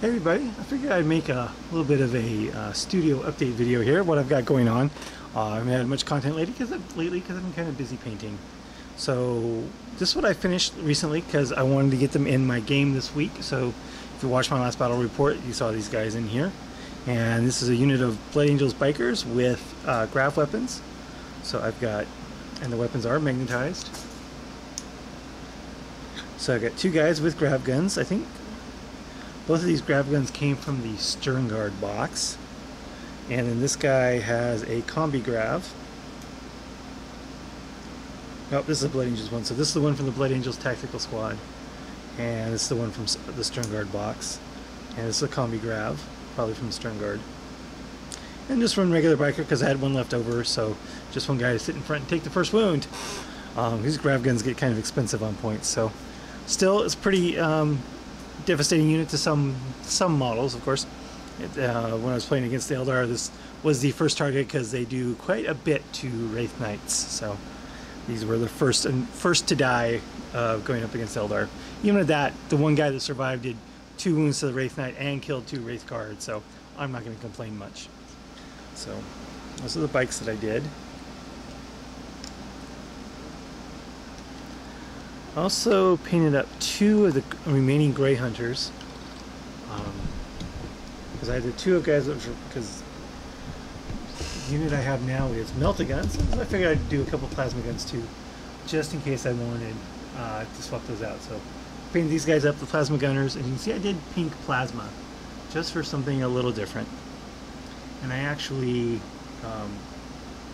Hey everybody, I figured I'd make a little bit of a studio update video here, what I've got going on. I haven't had much content lately because I've been kind of busy painting. So this is what I finished recently because I wanted to get them in my game this week. So if you watched my last battle report, you saw these guys in here. And this is a unit of Blood Angels bikers with grav weapons. So I've got, and the weapons are magnetized. So I've got two guys with grav guns, I think. Both of these grav guns came from the Sternguard box. And then this guy has a combi grav. Nope, this is a Blood Angels one. So this is the one from the Blood Angels Tactical Squad. And this is the one from the Sternguard box. And this is a combi grav, probably from the Sternguard. And just one regular biker because I had one left over, so just one guy to sit in front and take the first wound. These grav guns get kind of expensive on points, so still it's pretty devastating unit to some models, of course. When I was playing against the Eldar, this was the first target because they do quite a bit to Wraith Knights. So these were the first to die going up against Eldar. Even at that, the one guy that survived did 2 wounds to the Wraith Knight and killed 2 Wraith guards. So I'm not going to complain much. So those are the bikes that I did. Also painted up 2 of the remaining Grey Hunters because I had the 2 of guys because the unit I have now is melta guns, so I figured I'd do a couple plasma guns too, just in case I wanted to swap those out. So painted these guys up, the plasma gunners, and you can see I did pink plasma just for something a little different. And I actually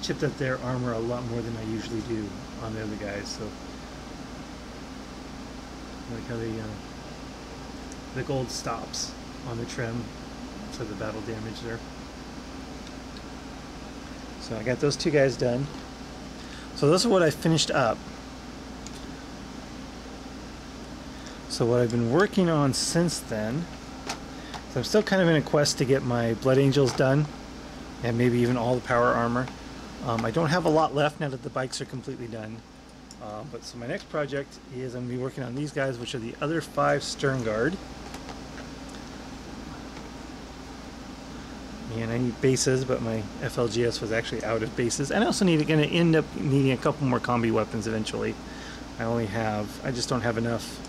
chipped up their armor a lot more than I usually do on the other guys. So like how the gold stops on the trim for the battle damage there. So I got those 2 guys done. So this is what I finished up. So what I've been working on since then, so I'm still kind of in a quest to get my Blood Angels done and maybe even all the power armor. I don't have a lot left now that the bikes are completely done. But so my next project is I'm going to be working on these guys, which are the other 5 Sternguard. And I need bases, but my FLGS was actually out of bases. And I also going to end up needing a couple more combi weapons eventually. I just don't have enough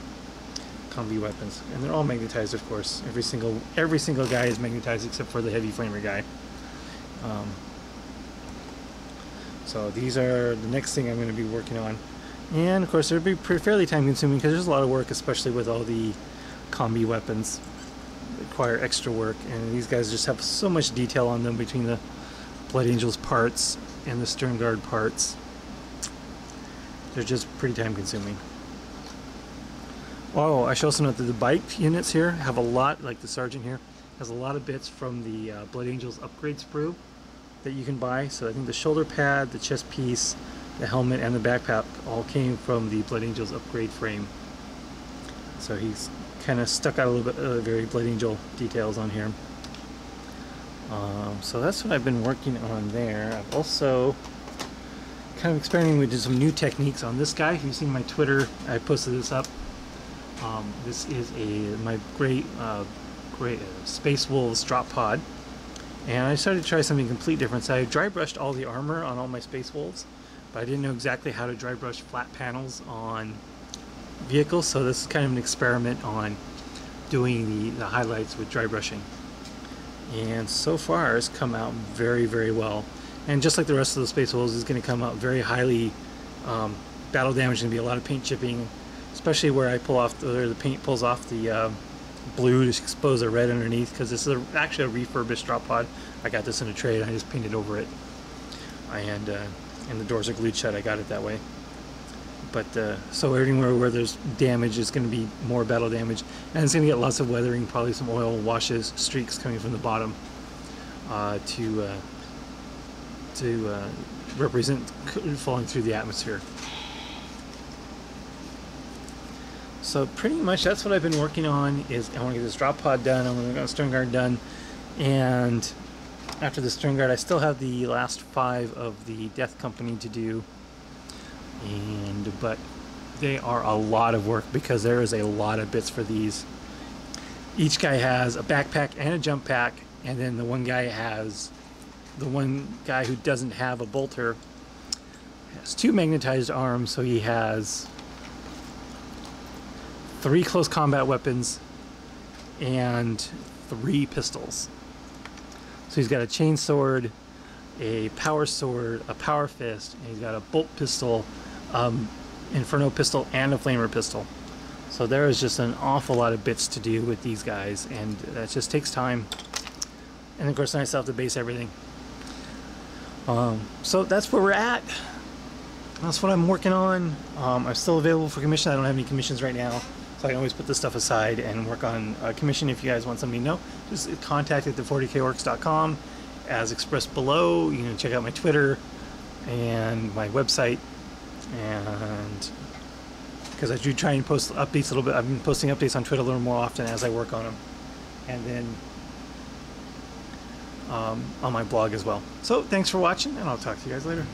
combi weapons, and they're all magnetized, of course. Every single guy is magnetized except for the heavy flamer guy. So these are the next thing I'm going to be working on. And of course, it'll be fairly time consuming because there's a lot of work, especially with all the combi weapons. They require extra work, and these guys just have so much detail on them between the Blood Angels parts and the Sternguard parts. They're just pretty time consuming. Oh, I should also note that the bike units here have a lot, like the Sergeant here, has a lot of bits from the Blood Angels upgrade sprue that you can buy. So I think the shoulder pad, the chest piece, the helmet, and the backpack all came from the Blood Angels upgrade frame. So he's kind of stuck out a little bit of very Blood Angel details on here. So that's what I've been working on there. I've also kind of experimenting with some new techniques on this guy. If you've seen my Twitter, I posted this up. This is my great Space Wolves drop pod, and I decided to try something completely different. So I dry brushed all the armor on all my Space Wolves, but I didn't know exactly how to dry brush flat panels on vehicles, so this is kind of an experiment on doing the highlights with dry brushing. And so far it's come out very, very well. And just like the rest of the Space Wolves, it's going to come out very highly battle damage. Going to be a lot of paint chipping, especially where I pull off the paint pulls off the blue to expose the red underneath, because this is actually a refurbished drop pod. I got this in a trade. I just painted over it, and the doors are glued shut. I got it that way. But so everywhere where there's damage is going to be more battle damage, and it's going to get lots of weathering, probably some oil washes, streaks coming from the bottom to represent falling through the atmosphere. So pretty much that's what I've been working on. Is I want to get this drop pod done. I want to get Sternguard done, and after the Sternguard, I still have the last 5 of the Death Company to do. But they are a lot of work because there is a lot of bits for these. each guy has a backpack and a jump pack, and then the one guy who doesn't have a bolter has 2 magnetized arms, so he has 3 close combat weapons and 3 pistols. So he's got a chain sword, a power sword, a power fist, and he's got a bolt pistol, inferno pistol, and a flamer pistol. So there is just an awful lot of bits to do with these guys, and that just takes time. And of course, then I still have to base everything. So that's where we're at. That's what I'm working on. I'm still available for commission. I don't have any commissions right now, so I can always put this stuff aside and work on a commission. If you guys want something to know, just contact at the40korks.com as expressed below. You can check out my Twitter and my website, and because I do try and post updates a little bit. I've been posting updates on Twitter a little more often as I work on them, and then on my blog as well. So thanks for watching, and I'll talk to you guys later.